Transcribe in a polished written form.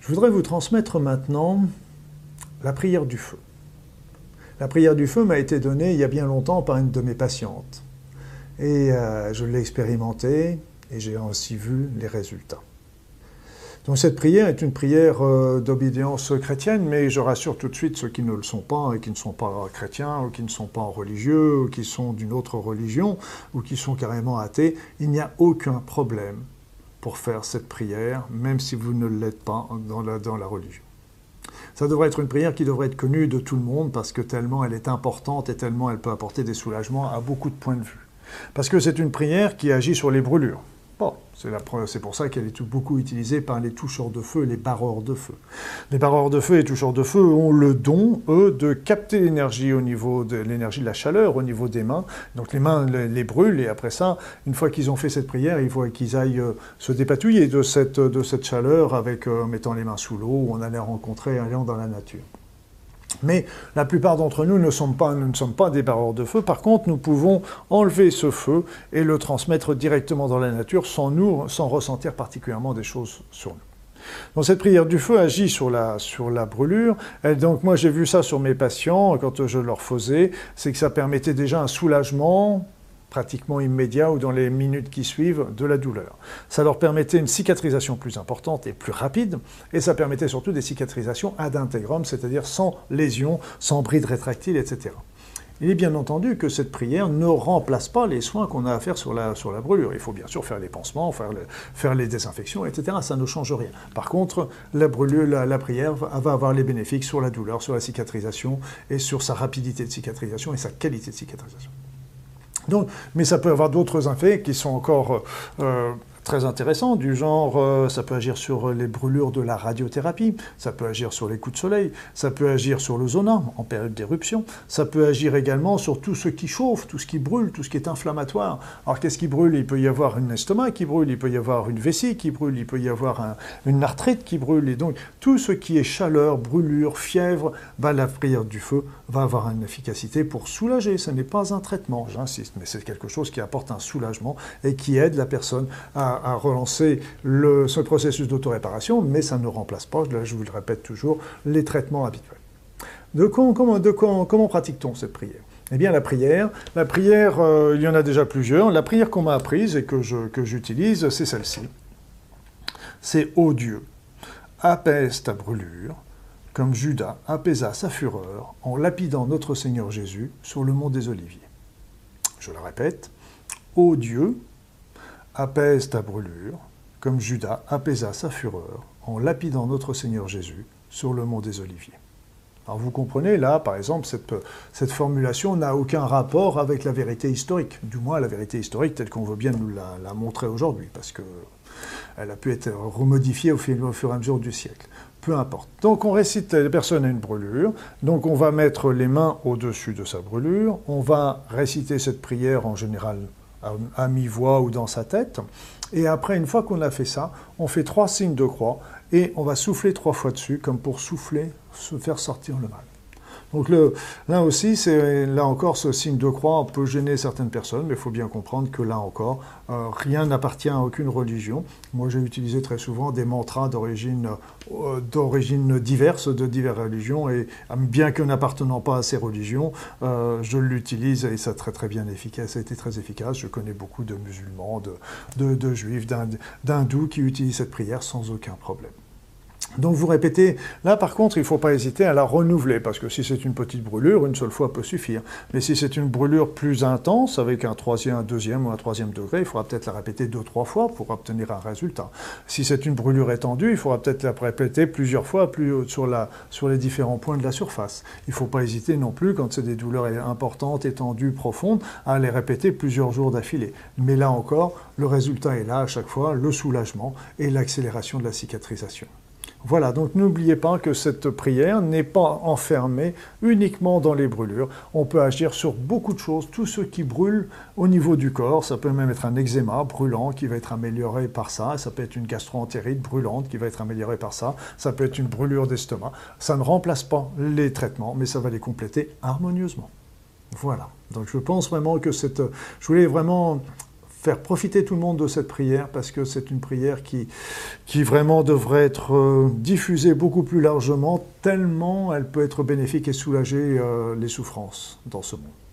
Je voudrais vous transmettre maintenant la prière du feu. La prière du feu m'a été donnée il y a bien longtemps par une de mes patientes. Et je l'ai expérimentée et j'ai aussi vu les résultats. Donc cette prière est une prière d'obédience chrétienne, mais je rassure tout de suite ceux qui ne le sont pas et qui ne sont pas chrétiens ou qui ne sont pas religieux ou qui sont d'une autre religion ou qui sont carrément athées. Il n'y a aucun problème pour faire cette prière, même si vous ne l'êtes pas dans la religion. Ça devrait être une prière qui devrait être connue de tout le monde parce que tellement elle est importante et tellement elle peut apporter des soulagements à beaucoup de points de vue. Parce que c'est une prière qui agit sur les brûlures. Bon, c'est pour ça qu'elle est beaucoup utilisée par les toucheurs de feu, les barreurs de feu. Les barreurs de feu et toucheurs de feu ont le don, eux, de capter l'énergie au niveau de l'énergie de la chaleur au niveau des mains. Donc les mains les brûlent et après ça, une fois qu'ils ont fait cette prière, il faut qu'ils aillent se dépatouiller de cette chaleur avec mettant les mains sous l'eau ou en allant rencontrer un lion dans la nature. Mais la plupart d'entre nous ne sommes pas des barreurs de feu. Par contre, nous pouvons enlever ce feu et le transmettre directement dans la nature sans ressentir particulièrement des choses sur nous. Donc cette prière du feu agit sur la brûlure. Et donc moi j'ai vu ça sur mes patients quand je leur faisais, c'est que ça permettait déjà un soulagement pratiquement immédiat ou dans les minutes qui suivent de la douleur. Ça leur permettait une cicatrisation plus importante et plus rapide, et ça permettait surtout des cicatrisations ad integrum, c'est-à-dire sans lésions, sans brides rétractiles, etc. Il est bien entendu que cette prière ne remplace pas les soins qu'on a à faire sur la brûlure. Il faut bien sûr faire les pansements, faire les désinfections, etc. Ça ne change rien. Par contre, la prière va avoir les bénéfices sur la douleur, sur la cicatrisation, et sur sa rapidité de cicatrisation et sa qualité de cicatrisation. Donc, mais ça peut avoir d'autres effets qui sont encore très intéressants, du genre, ça peut agir sur les brûlures de la radiothérapie, ça peut agir sur les coups de soleil, ça peut agir sur le sauna en période d'éruption, ça peut agir également sur tout ce qui chauffe, tout ce qui brûle, tout ce qui est inflammatoire. Alors qu'est-ce qui brûle? Il peut y avoir un estomac qui brûle, il peut y avoir une vessie qui brûle, il peut y avoir une arthrite qui brûle, et donc tout ce qui est chaleur, brûlure, fièvre, la prière du feu va avoir une efficacité pour soulager. Ce n'est pas un traitement, j'insiste, mais c'est quelque chose qui apporte un soulagement et qui aide la personne à relancer ce processus d'autoréparation, mais ça ne remplace pas, là, je vous le répète toujours, les traitements habituels. Comment pratique-t-on cette prière? Eh bien, la prière, il y en a déjà plusieurs. La prière qu'on m'a apprise et que j'utilise, c'est celle-ci. C'est « Ô Dieu, apaise ta brûlure, comme Judas apaisa sa fureur en lapidant notre Seigneur Jésus sur le mont des Oliviers. » Je le répète, « Ô Dieu, apaise ta brûlure, comme Judas apaisa sa fureur en lapidant notre Seigneur Jésus sur le mont des Oliviers. » Alors vous comprenez, là, par exemple, cette formulation n'a aucun rapport avec la vérité historique, du moins la vérité historique telle qu'on veut bien nous la montrer aujourd'hui, parce qu'elle a pu être remodifiée au fur et à mesure du siècle. Peu importe. Donc on récite, la personne a une brûlure, donc on va mettre les mains au-dessus de sa brûlure, on va réciter cette prière en général à mi-voix ou dans sa tête, et après, une fois qu'on a fait ça, on fait 3 signes de croix, et on va souffler 3 fois dessus, comme pour souffler, se faire sortir le mal. Donc là aussi, là encore, ce signe de croix peut gêner certaines personnes, mais il faut bien comprendre que là encore, rien n'appartient à aucune religion. Moi, j'ai utilisé très souvent des mantras d'origine diverse, de diverses religions, et bien que n'appartenant pas à ces religions, je l'utilise et ça a très bien efficace. Ça a été très efficace. Je connais beaucoup de musulmans, de juifs, d'hindous qui utilisent cette prière sans aucun problème. Donc vous répétez, là par contre il ne faut pas hésiter à la renouveler, parce que si c'est une petite brûlure, une seule fois peut suffire. Mais si c'est une brûlure plus intense, avec un deuxième ou un troisième degré, il faudra peut-être la répéter 2-3 fois pour obtenir un résultat. Si c'est une brûlure étendue, il faudra peut-être la répéter plusieurs fois sur les différents points de la surface. Il ne faut pas hésiter non plus, quand c'est des douleurs importantes, étendues, profondes, à les répéter plusieurs jours d'affilée. Mais là encore, le résultat est là à chaque fois, le soulagement et l'accélération de la cicatrisation. Voilà, donc n'oubliez pas que cette prière n'est pas enfermée uniquement dans les brûlures. On peut agir sur beaucoup de choses, tout ce qui brûle au niveau du corps. Ça peut même être un eczéma brûlant qui va être amélioré par ça. Ça peut être une gastro-entérite brûlante qui va être améliorée par ça. Ça peut être une brûlure d'estomac. Ça ne remplace pas les traitements, mais ça va les compléter harmonieusement. Voilà, donc je pense vraiment que je voulais vraiment faire profiter tout le monde de cette prière parce que c'est une prière qui vraiment devrait être diffusée beaucoup plus largement, tellement elle peut être bénéfique et soulager les souffrances dans ce monde.